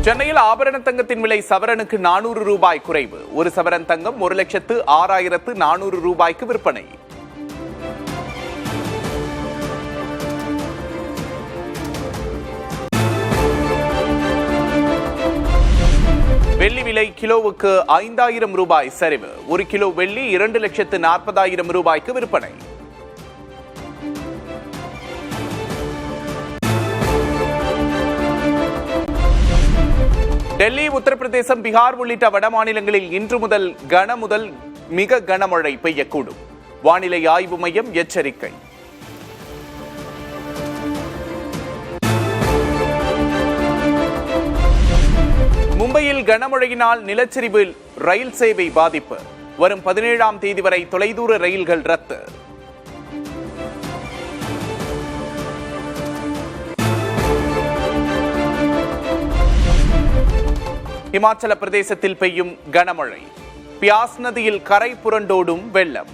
சென்னையில் ஆபரண தங்கத்தின் விலை சவரனுக்கு 400 ரூபாய் குறைவு. ஒரு சவரன் தங்கம் 1,06,400 ரூபாய்க்கு விற்பனை. வெள்ளி விலை கிலோவுக்கு 5,000 ரூபாய் சரிவு. ஒரு கிலோ வெள்ளி 2,40,000 ரூபாய்க்கு விற்பனை. டெல்லி, உத்தரப்பிரதேசம், பீகார் உள்ளிட்ட வட மாநிலங்களில் இன்று முதல் கனமுதல் மிக கனமழை பெய்யக்கூடும். வானிலை ஆய்வு மையம் எச்சரிக்கை. மும்பையில் கனமழையினால் நிலச்சரிவில் ரயில் சேவை பாதிப்பு. வரும் 17ஆம் தேதி வரை தொலைதூர ரயில்கள் ரத்து. இமாச்சல பிரதேசத்தில் பெய்யும் கனமழை. பியாஸ் நதியில் கரை புரண்டோடும் வெள்ளம்.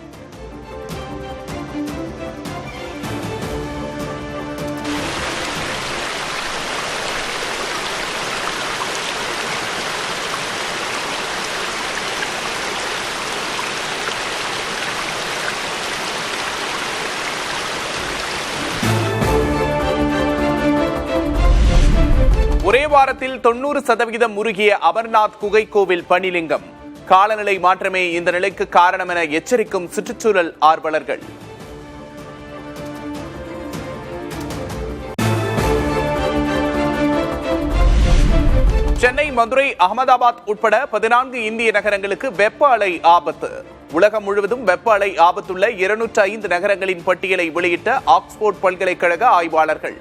ஒரே வாரத்தில் 90% உருகிய அமர்நாத் குகை கோவில் பனிலிங்கம். காலநிலை மாற்றமே இந்த நிலைக்கு காரணம் என எச்சரிக்கும் சுற்றுச்சூழல் ஆர்வலர்கள். சென்னை, மதுரை, அகமதாபாத் உட்பட 14 இந்திய நகரங்களுக்கு வெப்ப அலை ஆபத்து. உலகம் முழுவதும் வெப்ப அலை ஆபத்துள்ள 205 நகரங்களின் பட்டியலை வெளியிட்ட ஆக்ஸ்போர்ட் பல்கலைக்கழக ஆய்வாளர்கள்.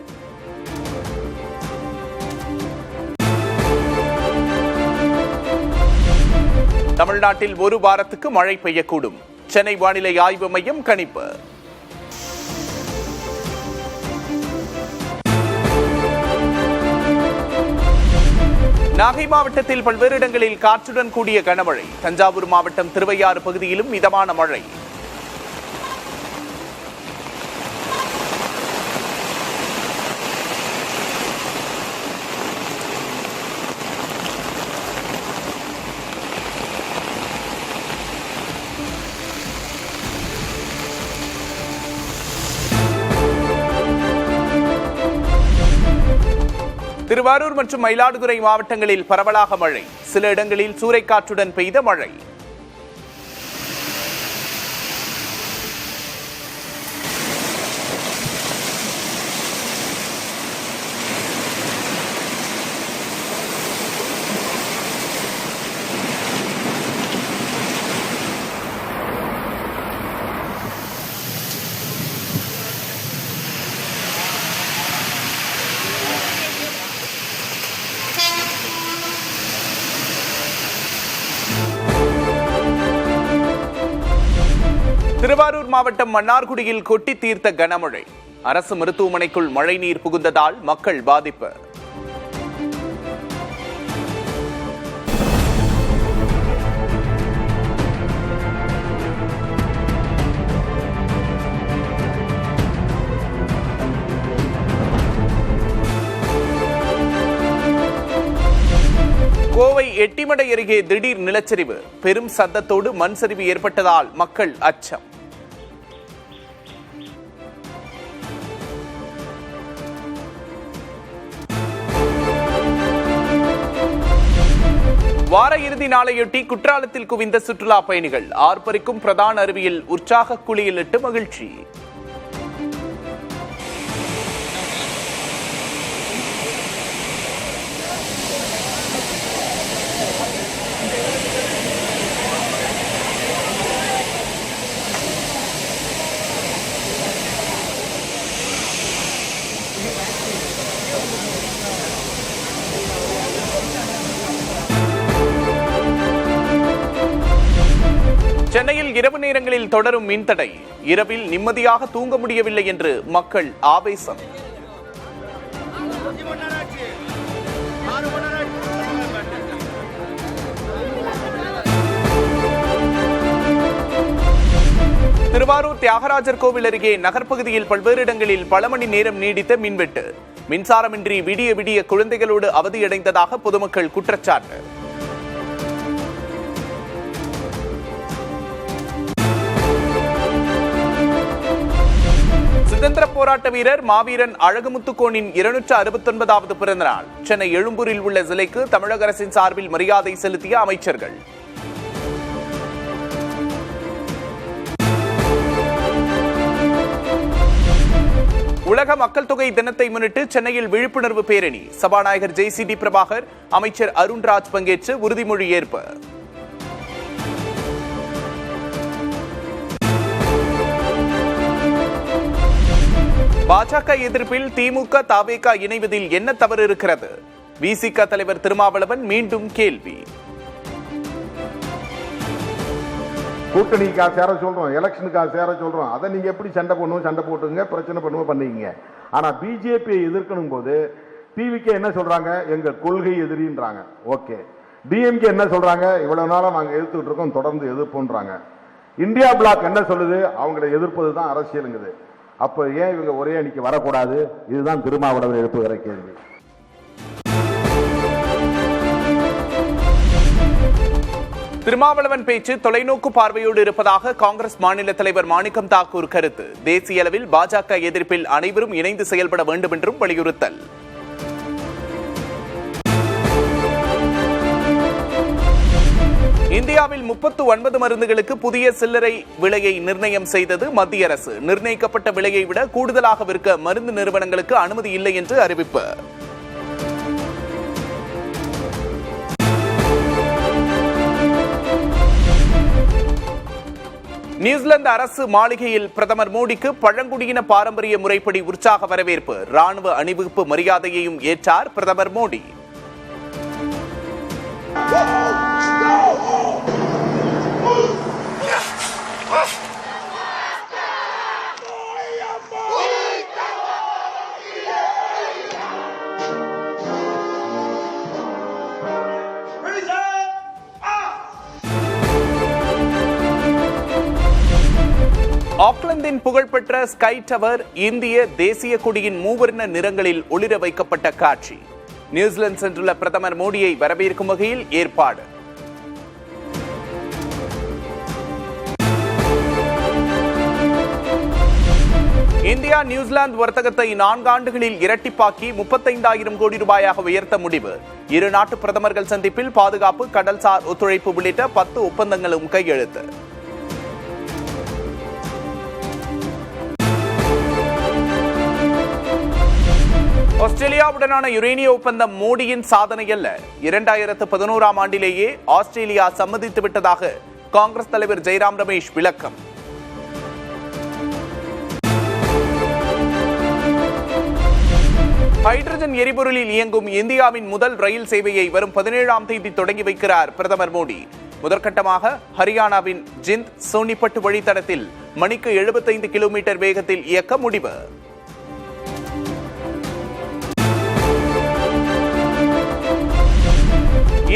தமிழ்நாட்டில் ஒரு வாரத்துக்கு மழை பெய்யக்கூடும். சென்னை வானிலை ஆய்வு மையம் கணிப்பு. நாகை மாவட்டத்தில் பல்வேறு இடங்களில் காற்றுடன் கூடிய கனமழை. தஞ்சாவூர் மாவட்டம் திருவையாறு பகுதியிலும் மிதமான மழை. திருவாரூர் மற்றும் மயிலாடுதுறை மாவட்டங்களில் பரவலாக மழை. சில இடங்களில் சூறைக்காற்றுடன் பெய்த மழை. திருவாரூர் மாவட்டம் மன்னார்குடியில் கொட்டி தீர்த்த கனமழை. அரசு மருத்துவமனைக்குள் மழைநீர் புகுந்ததால் மக்கள் பாதிப்பு. கோவை எட்டிமடை அருகே திடீர் நிலச்சரிவு. பெரும் சத்தத்தோடு மண் சரிவு ஏற்பட்டதால் மக்கள் அச்சம். வார இறுதி நாளையொட்டி குற்றாலத்தில் குவிந்த சுற்றுலா பயணிகள். ஆர்ப்பரிக்கும் பிரதான அருவியில் உற்சாக குளியலிட்டு மகிழ்ச்சி. சென்னையில் இரவு நேரங்களில் தொடரும் மின்தடை. இரவில் நிம்மதியாக தூங்க முடியவில்லை என்று மக்கள் ஆவேசம். திருவாரூர் தியாகராஜர் கோவில் அருகே நகர்ப்பகுதியில் பல்வேறு இடங்களில் பல மணி நேரம் நீடித்த மின்வெட்டு. மின்சாரமின்றி விடிய விடிய குழந்தைகளோடு அவதியடைந்ததாக பொதுமக்கள் குற்றச்சாட்டு. சுதந்திர போராட்ட வீரர் மாவீரன் அழகுமுத்துக்கோனின் 269வது பிறந்தநாள். சென்னை எழும்பூரில் உள்ள சிலைக்கு தமிழக அரசின் சார்பில் மரியாதை செலுத்திய அமைச்சர்கள். உலக மக்கள் தொகை தினத்தை முன்னிட்டு சென்னையில் விழிப்புணர்வு பேரணி. சபாநாயகர் JCD பிரபாகர், அமைச்சர் அருண்ராஜ் பங்கேற்று உறுதிமொழி ஏற்பு. பாஜக எதிர்ப்பில் திமுக தவேக இணைவதில் என்ன தவறு இருக்கிறது? விசிக தலைவர் திருமாவளவன் மீண்டும் கேள்வி. கூட்டணிக்காக சேர சொல்றோம், எலெக்ஷனுக்காக சேர சொல்றோம். அதை நீங்க எப்படி சண்டை பண்ணுவோம், சண்டை போட்டுங்க, பிரச்சனை பண்ணுவோம் பண்ணீங்க. ஆனா பிஜேபியை எதிர்க்கணும் போது டிவிக்கு என்ன சொல்றாங்க? எங்க கொள்கை எதிரின்றாங்க. ஓகே. டிஎம்கே என்ன சொல்றாங்க? இவ்வளவு நாளா நாங்க எதிர்த்துட்டு இருக்கோம், தொடர்ந்து எதிர்ப்போன்றாங்க. இந்தியா பிளாக் என்ன சொல்லுது? அவங்களை எதிர்ப்பது தான் அரசியலுங்குது. அப்ப ஏன் இவங்க ஒரே அணிக்கு வரக்கூடாது? இதுதான் திருமாவளவன் எழுப்புகிற கேள்வி. திருமாவளவன் பேச்சு தொலைநோக்கு பார்வையோடு இருப்பதாக காங்கிரஸ் மாநில தலைவர் மாணிக்கம் தாக்கூர் கருத்து. தேசிய அளவில் பாஜக எதிர்ப்பில் அனைவரும் இணைந்து செயல்பட வேண்டும் என்றும் வலியுறுத்தல். இந்தியாவில் 39 மருந்துகளுக்கு புதிய சில்லறை விலையை நிர்ணயம் செய்தது மத்திய அரசு. நிர்ணயிக்கப்பட்ட விலையை விட கூடுதலாக விற்க மருந்து நிறுவனங்களுக்கு அனுமதி இல்லை என்று அறிவிப்பு. நியூசிலாந்து அரசு மாளிகையில் பிரதமர் மோடிக்கு பழங்குடியின பாரம்பரிய முறைப்படி உற்சாக வரவேற்பு. ராணுவ அணிவகுப்பு மரியாதையையும் ஏற்றார் பிரதமர் மோடி. ஆக்லாந்தின் புகழ்பெற்ற ஸ்கை டவர் இந்திய தேசிய கொடியின் மூவர்ண நிறங்களில் ஒளிர வைக்கப்பட்ட காட்சி. நியூசிலாந்து சென்றுள்ள பிரதமர் மோடியை வரவேற்கும் வகையில் ஏற்பாடு. இந்தியா நியூசிலாந்து வர்த்தகத்தை 4 ஆண்டுகளில் இரட்டிப்பாக்கி 35,000 கோடி ரூபாயாக உயர்த்த முடிவு. இரு நாட்டு பிரதமர்கள் சந்திப்பில் பாதுகாப்பு, கடல்சார் ஒத்துழைப்பு உள்ளிட்ட 10 ஒப்பந்தங்களும் கையெழுத்து. ஆஸ்திரேலியாவுடனான யுரேனிய ஒப்பந்தம் மோடியின் சாதனை அல்ல. 2011ஆம் ஆண்டிலேயே ஆஸ்திரேலியா சம்மதித்து விட்டதாக காங்கிரஸ் தலைவர் ஜெய்ராம் ரமேஷ் விளக்கம். ஹைட்ரஜன் எரிபொருளில் இயங்கும் இந்தியாவின் முதல் ரயில் சேவையை வரும் 17ஆம் தேதி தொடங்கி வைக்கிறார் பிரதமர் மோடி. முதற்கட்டமாக ஹரியானாவின் ஜிந்த் சோனிபட் வழித்தடத்தில் மணிக்கு 75 கிலோமீட்டர் வேகத்தில் இயக்க முடிவு.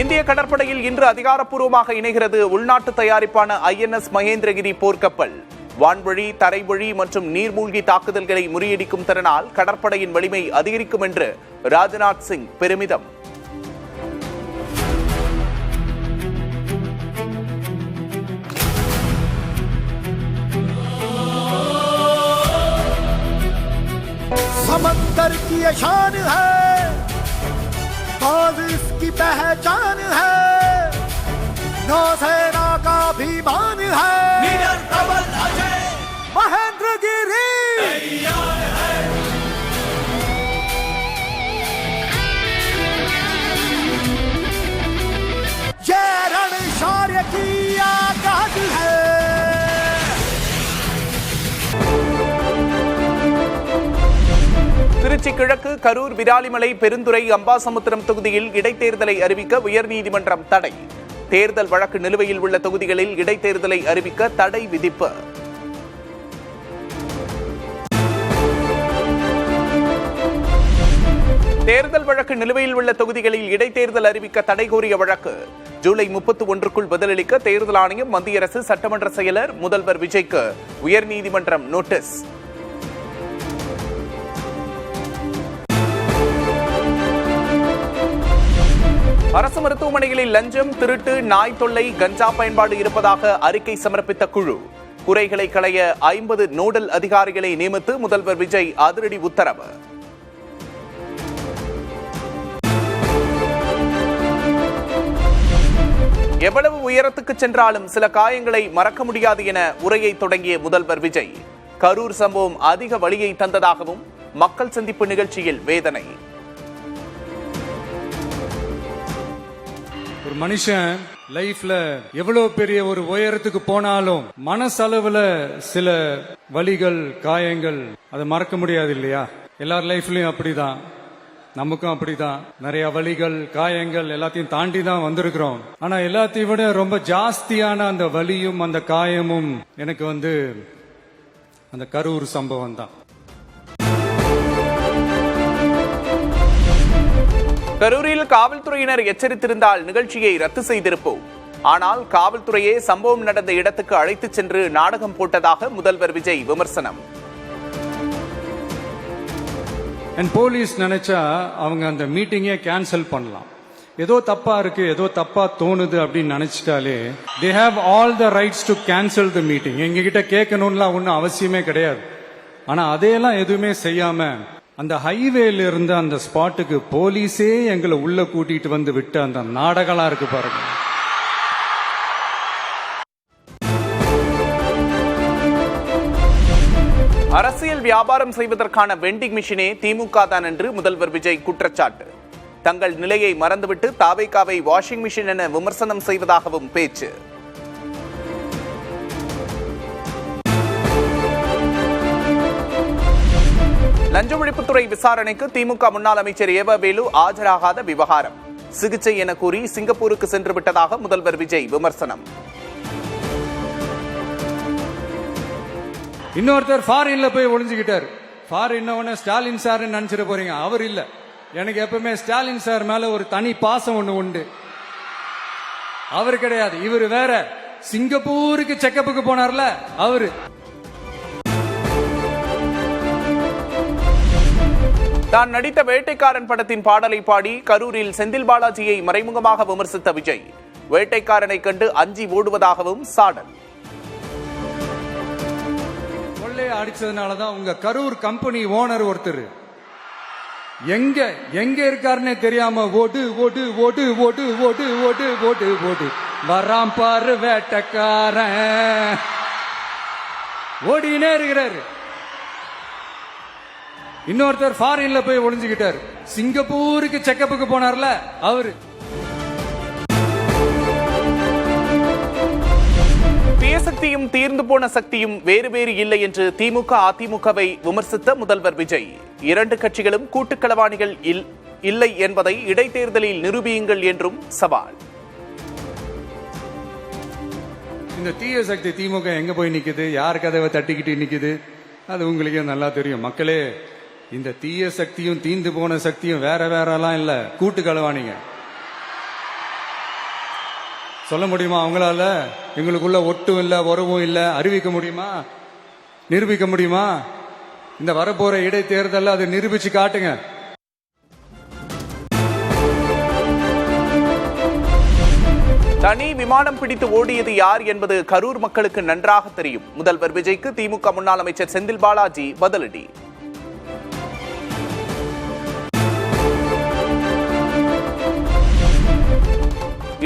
இந்திய கடற்படையில் இன்று அதிகாரப்பூர்வமாக இணைகிறது உள்நாட்டு தயாரிப்பான INS மகேந்திரகிரி போர்க்கப்பல். வான்வழி, தரைவழி மற்றும் நீர்மூழ்கி தாக்குதல்களை முறியடிக்கும் திறனால் கடற்படையின் வலிமை அதிகரிக்கும் என்று ராஜ்நாத் சிங் பெருமிதம். समंदर की शान है, और इसकी पहचान है, नौसेना का अभिमान है, निडर प्रबल अजय महेंद्रगिरी तैयार है। ये रण शौर्य की आगाज है। திருச்சி கிழக்கு, கரூர், விராலிமலை, பெருந்துறை, அம்பாசமுத்திரம் தொகுதியில் இடைத்தேர்தலை அறிவிக்க உயர்நீதிமன்றம் தடை. தேர்தல் வழக்கு நிலுவையில் உள்ள தொகுதிகளில் இடைத்தேர்தலை அறிவிக்க தடை விதிப்பு. தேர்தல் வழக்கு நிலுவையில் உள்ள தொகுதிகளில் இடைத்தேர்தல் அறிவிக்க தடை கோரிய வழக்கு ஜூலை 31க்குள் பதிலளிக்க தேர்தல் ஆணையம், மத்திய அரசு, சட்டமன்ற செயலர், முதல்வர் விஜய்க்கு உயர்நீதிமன்றம் நோட்டீஸ். அரசு மருத்துவமனைகளில் லஞ்சம், திருட்டு, நாய் தொல்லை, கஞ்சா பயன்பாடு இருப்பதாக அறிக்கை சமர்ப்பித்த குழு. குறைகளை களைய 50 நோடல் அதிகாரிகளை நியமித்து முதல்வர் விஜய் அதிரடி உத்தரவு. எவ்வளவு உயரத்துக்கு சென்றாலும் சில காயங்களை மறக்க முடியாது என உரையை தொடங்கிய முதல்வர் விஜய், கரூர் சம்பவம் அதிக வலியை தந்ததாகவும் மக்கள் சந்திப்பு நிகழ்ச்சியில் வேதனை. ஒரு மனுஷன் லைஃப்ல எவ்வளவு பெரிய ஒரு உயரத்துக்கு போனாலும் மனசளவுல சில வலிகள், காயங்கள் அதை மறக்க முடியாது இல்லையா? எல்லார் லைஃப்லயும் அப்படிதான், நமக்கும் அப்படிதான். நிறைய வலிகள், காயங்கள் எல்லாத்தையும் தாண்டி தான் வந்திருக்கிறோம். ஆனா எல்லாத்தையும் விட ரொம்ப ஜாஸ்தியான அந்த வலியும் அந்த காயமும் எனக்கு அந்த கரூர் சம்பவம் தான். கரூரில் காவல்துறையினர் எச்சரித்திருந்தால் நிகழ்ச்சியை ரத்து செய்திருப்போம். ஆனால் காவல்துறையே சம்பவம் நடந்த இடத்துக்கு அழைத்துச் சென்று நாடகம் போட்டதாக முதல்வர் விஜய் விமர்சனம். போலீஸ் நினைச்சா அவங்க அந்த மீட்டிங்கே கேன்சல் பண்ணலாம். ஏதோ தப்பா இருக்கு, ஏதோ தப்பா தோணுது அப்படின்னு நினைச்சிட்டாலே they have all the rights to cancel the meeting. எங்ககிட்ட கேட்கணும்லாம் ஒன்றும் அவசியமே கிடையாது. ஆனா அதையெல்லாம் எதுவுமே செய்யாம அந்த ஹைவேல இருந்த அந்த ஸ்பாட்டுக்கு போலீஸே எங்களை உள்ள கூட்டிட்டு வந்து விட்டு அந்த நாடகம்லாம் இருக்கு பாருங்க. அரசியல் வியாபாரம் செய்வதற்கான வெண்டிங் மிஷினே திமுக தான் என்று முதல்வர் விஜய் குற்றச்சாட்டு. தங்கள் நிலையை மறந்துவிட்டு தாவேகாவை வாஷிங் மிஷின் என விமர்சனம் செய்வதாகவும் பேச்சு. லஞ்ச ஒழிப்புத்துறை விசாரணைக்கு திமுக முன்னாள் அமைச்சர் ஏவவேலு ஆஜராகாத விவகாரம். சிகிச்சை என கூறி சிங்கப்பூருக்கு சென்று விட்டதாக முதல்வர் விஜய் விமர்சனம். இன்னொருத்தர் ஃபாரின்ல போய் ஒளிஞ்சுக்கிட்டார். ஃபாரின் ஸ்டாலின் சார் நினைச்சிட போறீங்க, அவர் இல்ல. எனக்கு எப்பவுமே ஸ்டாலின் சார் மேல ஒரு தனி பாசம் ஒண்ணு உண்டு. அவர் கிடையாது, இவர் வேற. சிங்கப்பூருக்கு செக்கப்புக்கு போனார்ல அவரு. தான் நடித்த வேட்டைக்காரன் படத்தின் பாடலை பாடி கரூரில் செந்தில் பாலாஜியை மறைமுகமாக விமர்சித்த விஜய், வேட்டைக்காரனை கண்டு அஞ்சி ஓடுவதாகவும் சாடல். கொள்ளைய அடிச்சதுனாலதான் உங்க கரூர் கம்பெனி ஓனர் ஒருத்தர் எங்க இருக்காருன்னே தெரியாம ஓடு ஓடு ஓடு ஓடு ஓடு ஓடு ஓடு ஓடு வராம் பாரு வேட்டைக்காரன் ஓடினே இருக்கிறாரு. இன்னொருத்தர் ஃபாரின்ல போய் ஒளிஞ்சுக்கிட்டார். சிங்கப்பூருக்கு செக்கப்புக்கு போனார்ல அவரு. சக்தியும் தீர்ந்து போன சக்தியும் வேறு வேறு இல்லை என்று திமுக அதிமுகவை விமர்சித்த முதல்வர் விஜய், இரண்டு கட்சிகளும் கூட்டுக்களவாணிகள் இல்லை என்பதை இடைத்தேர்தலில் நிரூபியுங்கள் என்றும் சவால். இந்த தீய சக்தி திமுக எங்க போய் நிக்குது, யார் கதவை தட்டிக்கிட்டு நிக்குது, அது உங்களுக்கே நல்லா தெரியும். மக்களே, இந்த தீய சக்தியும் தீந்து போன சக்தியும் வேற வேறலாம் இல்ல, கூட்டுக்களவாணிங்க. சொல்ல முடியுமா அவங்களால? எங்களுக்குள்ள ஒட்டும் இல்ல, உறவும் இல்ல, அறிவிக்க முடியுமா, நிரூபிக்க முடியுமா? இந்த வரப்போற இடைத்தேர்தல் அதை நிரூபிச்சு காட்டுங்க. தனி விமானம் பிடித்து ஓடியது யார் என்பது கரூர் மக்களுக்கு நன்றாக தெரியும். முதல்வர் விஜய்க்கு திமுக முன்னாள் அமைச்சர் செந்தில் பாலாஜி பதிலடி.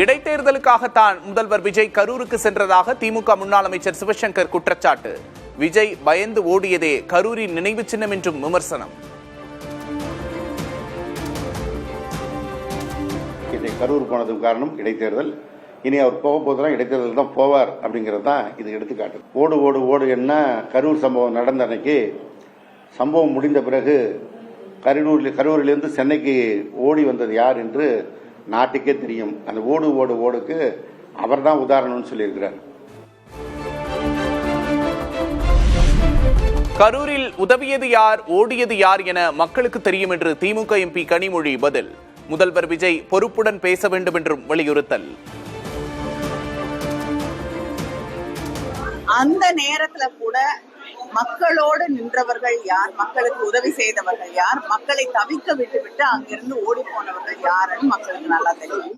இடைத்தேர்தலுக்காகத்தான் முதல்வர் விஜய் கரூருக்கு சென்றதாக திமுக முன்னாள் அமைச்சர் சிவசங்கர் குற்றச்சாட்டு. விஜய் பயந்து ஓடியதே கரூரின் நினைவு சின்னம் என்றும் விமர்சனம். கரூர் போனதுக்கு காரணம் இடைத்தேர்தல். இனி அவர் போக போதுதான் இடைத்தேர்தல் தான் போவார் அப்படிங்கிறது தான் இது எடுத்துக்காட்டு. ஓடு ஓடு ஓடு என்ன கரூர் சம்பவம் நடந்த அன்னைக்கு, சம்பவம் முடிந்த பிறகு கரூரிலிருந்து சென்னைக்கு ஓடி வந்தது யார் என்று நாட்டுக்கே தெரியும். அந்த ஓடு ஓடு ஓடுக்கு அவர் தான் உதாரணம்னு சொல்லியிருக்கிறார். கரூரில் உதவியது யார், ஓடியது யார் என மக்களுக்கு தெரியும் என்று திமுக எம்பி கனிமொழி பதில். முதல்வர் விஜய் பொறுப்புடன் பேச வேண்டும் என்றும் வலியுறுத்தல். அந்த நேரத்துல கூட மக்களோடு நின்றவர்கள் யார், மக்களுக்கு உதவி செய்தவர்கள் யார், மக்களை தவிக்க விட்டுவிட்டு அங்கிருந்து ஓடி போனவர்கள் யாருன்னு மக்களுக்கு நல்லா தெரியும்.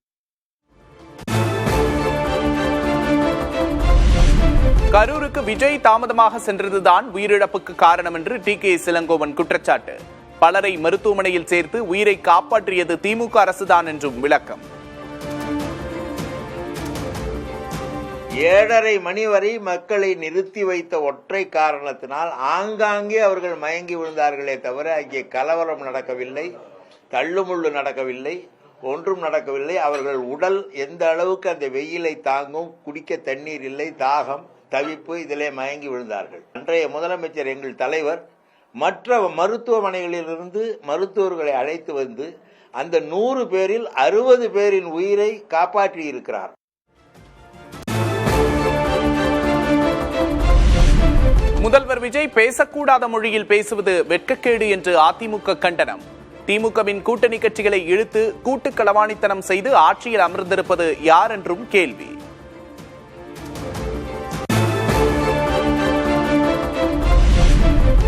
கரூருக்கு விஜய் தாமதமாக சென்றதுதான் உயிரிழப்புக்கு காரணம் என்று டி.கே. இளங்கோவன் குற்றச்சாட்டு. பலரை மருத்துவமனையில் சேர்த்து உயிரை காப்பாற்றியது திமுக அரசுதான் என்றும் விளக்கம். 7:30 மணி வரை மக்களை நிறுத்தி வைத்த ஒற்றை காரணத்தினால் ஆங்காங்கே அவர்கள் மயங்கி விழுந்தார்களே தவிர அங்கே கலவரம் நடக்கவில்லை, தள்ளுமுள்ளு நடக்கவில்லை, ஒன்றும் நடக்கவில்லை. அவர்கள் உடல் எந்த அளவுக்கு அந்த வெயிலை தாங்கும், குடிக்க தண்ணீர் இல்லை, தாகம், தவிப்பு, இதிலே மயங்கி விழுந்தார்கள். அன்றைய முதலமைச்சர் எங்கள் தலைவர் மற்ற மருத்துவமனைகளிலிருந்து மருத்துவர்களை அழைத்து வந்து அந்த 100 பேரில் 60 பேரின் உயிரை காப்பாற்றி இருக்கிறார். முதல்வர் விஜய் பேசக்கூடாத மொழியில் பேசுவது வெட்கக்கேடு என்று அதிமுக கண்டனம். திமுகவின் கூட்டணி கட்சிகளை இழுத்து கூட்டு களவாணித்தனம் செய்து ஆட்சியில் அமர்ந்திருப்பது யார் என்றும் கேள்வி.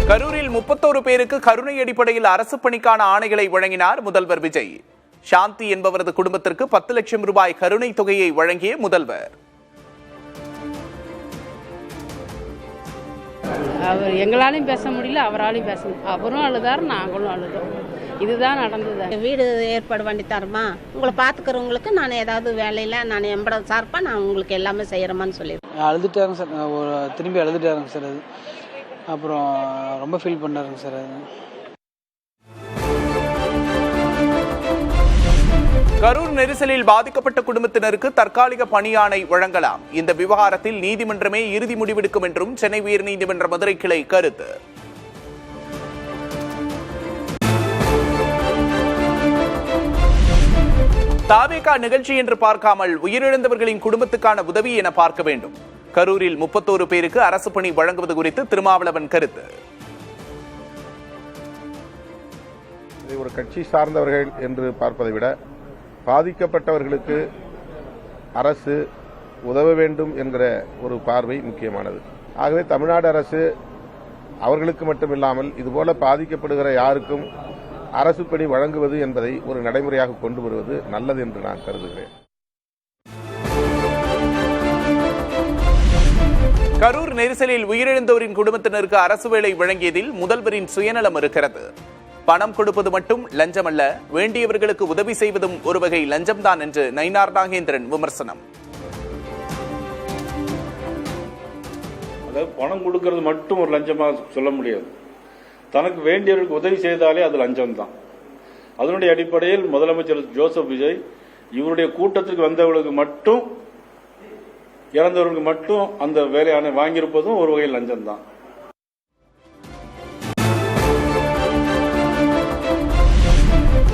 கரூரில் 31 பேருக்கு கருணை அடிப்படையில் அரசு பணிக்கான ஆணைகளை வழங்கினார் முதல்வர் விஜய். சாந்தி என்பவரது குடும்பத்திற்கு 10 லட்சம் ரூபாய் கருணை தொகையை வழங்கிய முதல்வர். அவர் எங்களாலையும் பேச முடியல, அவராலையும் பேச முடியல. அவரும் அழுதார், நாங்களும் அழுதோம். இதுதான் நடந்தது. வீடு ஏற்பாடு பண்ணி தரமா, உங்களை பார்த்துக்கிறவங்களுக்கு நான் ஏதாவது வேலையில் நான் எம்பட சார்பாக நான் உங்களுக்கு எல்லாமே செய்கிறேமான்னு சொல்லிடுறேன். அழுதுட்டாருங்க சார், திரும்பி அழுதுட்டாருங்க சார். அது அப்புறம் ரொம்ப ஃபீல் பண்ணாருங்க சார். அது கரூர் நெரிசலில் பாதிக்கப்பட்ட குடும்பத்தினருக்கு தற்காலிக பணியாணை வழங்கலாம். இந்த விவகாரத்தில் நீதிமன்றமே இறுதி முடிவெடுக்கும் என்றும் சென்னை உயர்நீதிமன்ற மதுரை கிளை கருத்து. தாவேகா நிகழ்ச்சி என்று பார்க்காமல் உயிரிழந்தவர்களின் குடும்பத்துக்கான உதவி என பார்க்க வேண்டும். கரூரில் 31 பேருக்கு அரசு பணி வழங்குவது குறித்து திருமாவளவன் கருத்து. இதை ஒரு கட்சி சார்ந்தவர்கள் என்று பார்ப்பதை விட பாதிக்கப்பட்டவர்களுக்கு அரசு உதவ வேண்டும் என்கிற ஒரு பார்வை முக்கியமானது. ஆகவே தமிழ்நாடு அரசு அவர்களுக்கு மட்டுமில்லாமல் இதுபோல பாதிக்கப்படுகிற யாருக்கும் அரசு பணி வழங்குவது என்பதை ஒரு நடைமுறையாக கொண்டு வருவது நல்லது என்று நான் கருதுகிறேன். கரூர் நெரிசலில் உயிரிழந்தோரின் குடும்பத்தினருக்கு அரசு வேலை வழங்கியதில் முதல்வரின் சுயநலம் இருக்கிறது. பணம் கொடுப்பது மட்டும் லஞ்சம் அல்ல, வேண்டியவர்களுக்கு உதவி செய்வதும் ஒரு வகை லஞ்சம்தான் என்று நயினார் நாகேந்திரன் விமர்சனம். அதாவது பணம் கொடுக்கறது மட்டும் ஒரு லஞ்சமா சொல்ல முடியாது. தனக்கு வேண்டியவர்களுக்கு உதவி செய்தாலே அது லஞ்சம் தான். அதனுடைய அடிப்படையில் முதலமைச்சர் ஜோசப் விஜய் இவருடைய கூட்டத்திற்கு வந்தவர்களுக்கு மட்டும், இறந்தவர்களுக்கு மட்டும் அந்த வேலையான வாங்கியிருப்பதும் ஒரு வகையில் லஞ்சம் தான்.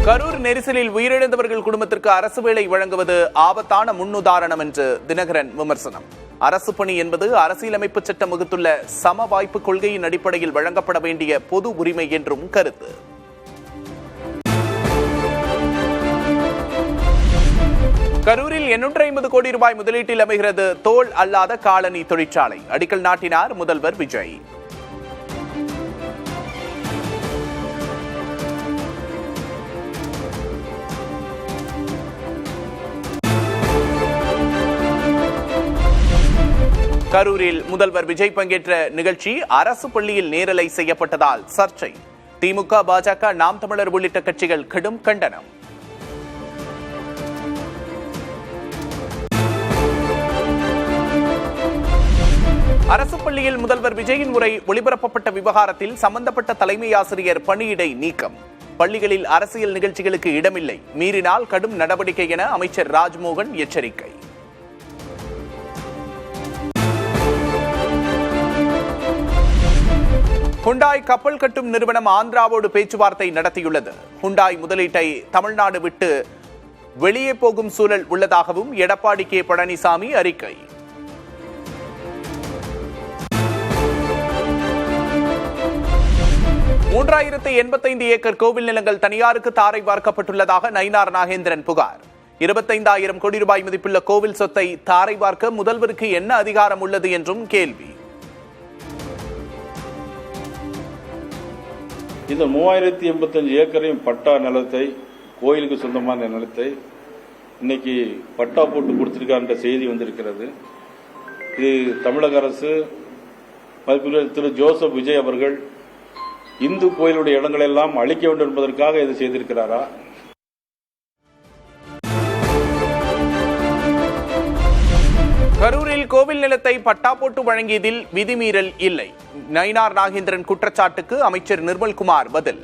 கரூர் நெரிசலில் உயிரிழந்தவர்கள் குடும்பத்திற்கு அரசு வேலை வழங்குவது ஆபத்தான முன்னுதாரணம் என்று தினகரன் விமர்சனம். அரசு பணி என்பது அரசியலமைப்பு சட்டம் வகுத்துள்ள சம வாய்ப்பு கொள்கையின் அடிப்படையில் வழங்கப்பட வேண்டிய பொது உரிமை என்றும் கருத்து. கரூரில் 850 கோடி ரூபாய் முதலீட்டில் அமைகிறது தோல் அல்லாத காலணி தொழிற்சாலை. அடிக்கல் நாட்டினார் முதல்வர் விஜய். கரூரில் முதல்வர் விஜய் பங்கேற்ற நிகழ்ச்சி அரசு பள்ளியில் நேரலை செய்யப்பட்டதால் சர்ச்சை. திமுக, பாஜக, நாம் தமிழர் உள்ளிட்ட கட்சிகள் கடும் கண்டனம். அரசு பள்ளியில் முதல்வர் விஜயின் உரை ஒளிபரப்பப்பட்ட விவகாரத்தில் சம்பந்தப்பட்ட தலைமை ஆசிரியர் பணியிடை நீக்கம். பள்ளிகளில் அரசியல் நிகழ்ச்சிகளுக்கு இடமில்லை, மீறினால் கடும் நடவடிக்கை என அமைச்சர் ராஜ்மோகன் எச்சரிக்கை. ஹுண்டாய் கப்பல் கட்டும் நிறுவனம் ஆந்திராவோடு பேச்சுவார்த்தை நடத்தியுள்ளது. ஹுண்டாய் முதலீட்டை தமிழ்நாடு விட்டு வெளியே போகும் சூழல் உள்ளதாகவும் எடப்பாடி கே. பழனிசாமி அறிக்கை. $3085 ஏக்கர் கோவில் நிலங்கள் தனியாருக்கு தாரை வார்க்கப்பட்டுள்ளதாக நயினார் நாகேந்திரன் புகார். 25,000 கோடி ரூபாய் மதிப்புள்ள கோவில் சொத்தை தாரை வார்க்க முதல்வருக்கு என்ன அதிகாரம் உள்ளது என்றும் கேள்வி. இந்த 3085 ஏக்கரையும் பட்டா நிலத்தை, கோயிலுக்கு சொந்தமான நிலத்தை இன்னைக்கு பட்டா போட்டு கொடுத்திருக்கான்ற செய்தி வந்திருக்கிறது. இது தமிழக அரசு திரு ஜோசப் விஜய் அவர்கள் இந்து கோயிலுடைய இடங்கள் எல்லாம் அழிக்க வேண்டும் என்பதற்காக இது செய்திருக்கிறாரா? கரூரில் கோவில் நிலத்தை பட்டா போட்டு வழங்கியதில் விதிமீறல் இல்லை. நயினார் நாகேந்திரன் குற்றச்சாட்டுக்கு அமைச்சர் நிர்மல்குமார் பதில்.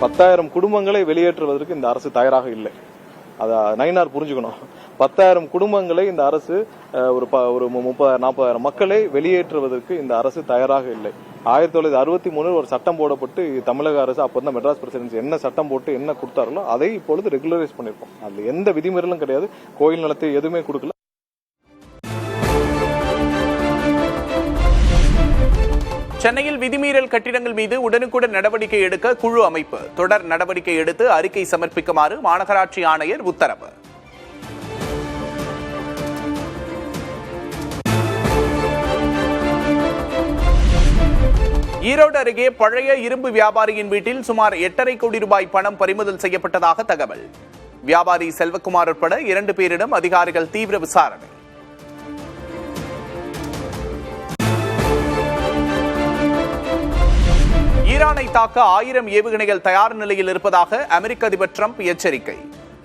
10,000 குடும்பங்களை வெளியேற்றுவதற்கு இந்த அரசு தயாராக இல்லை. அதை நயினார் புரிஞ்சுக்கணும். 10,000 குடும்பங்களை இந்த அரசு ஒரு 30,000-40,000 மக்களை வெளியேற்றுவதற்கு இந்த அரசு தயாராக இல்லை. 1963 ஒரு சட்டம் போடப்பட்டு தமிழக அரசு அப்பதான் மெட்ராஸ் பிரசிடென்சி என்ன சட்டம் போட்டு என்ன கொடுத்தார்களோ அதை இப்பொழுது ரெகுலரைஸ் பண்ணிருக்கோம். அதுல எந்த விதிமீறலும் கிடையாது. கோயில் நிலத்தை எதுவுமே கொடுக்கல. சென்னையில் விதிமீறல் கட்டிடங்கள் மீது உடனுக்குடன் நடவடிக்கை எடுக்க குழு அமைப்பு. தொடர் நடவடிக்கை எடுத்து அறிக்கை சமர்ப்பிக்குமாறு மாநகராட்சி ஆணையர் உத்தரவு. ஈரோடு அருகே பழைய இரும்பு வியாபாரியின் வீட்டில் சுமார் 8.5 கோடி ரூபாய் பணம் பறிமுதல் செய்யப்பட்டதாக தகவல். வியாபாரி செல்வகுமார் உட்பட 2 பேரிடம் அதிகாரிகள் தீவிர விசாரணை. ஈரானை தாக்க 1000 ஏவுகணைகள் தயார் நிலையில் இருப்பதாக அமெரிக்க அதிபர் டிரம்ப் எச்சரிக்கை.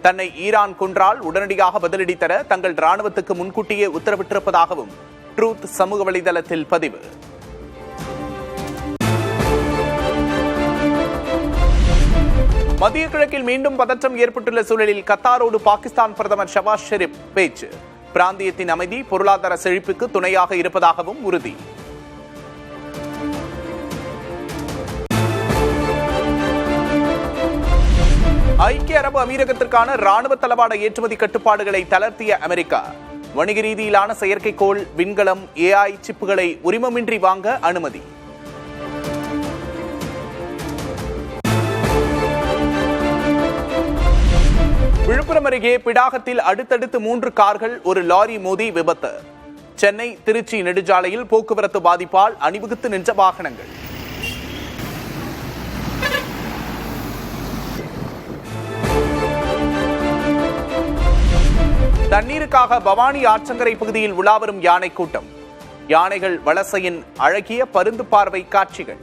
தன்னை ஈரான் கொன்றால் உடனடியாக பதிலடி தர தங்கள் ராணுவத்துக்கு முன்கூட்டியே உத்தரவிட்டிருப்பதாகவும் ட்ரூத் சமூக வலைதளத்தில் பதிவு. மத்திய கிழக்கில் மீண்டும் பதற்றம் ஏற்பட்டுள்ள சூழலில் கத்தாரோடு பாகிஸ்தான் பிரதமர் ஷபாஸ் ஷெரீப் பேச்சு. பிராந்தியத்தின் அமைதி பொருளாதார செழிப்புக்கு துணையாக இருப்பதாகவும் உறுதி. ஐக்கிய அரபு அமீரகத்திற்கான ராணுவ தளவாட ஏற்றுமதி கட்டுப்பாடுகளை தளர்த்திய அமெரிக்கா. வணிக ரீதியிலான செயற்கைக்கோள், விண்கலம், AI சிப்புகளை உரிமமின்றி வாங்க அனுமதி. விழுப்புரம் அருகே பிடாகத்தில் அடுத்தடுத்து 3 கார்கள் ஒரு லாரி மோதி விபத்து. சென்னை திருச்சி நெடுஞ்சாலையில் போக்குவரத்து பாதிப்பால் அணிவகுத்து நின்ற வாகனங்கள். தண்ணீருக்காக பவானி ஆற்றங்கரை பகுதியில் உலாவரும் யானை கூட்டம். யானைகள் வலசையின் அழகிய பருந்து பார்வை காட்சிகள்.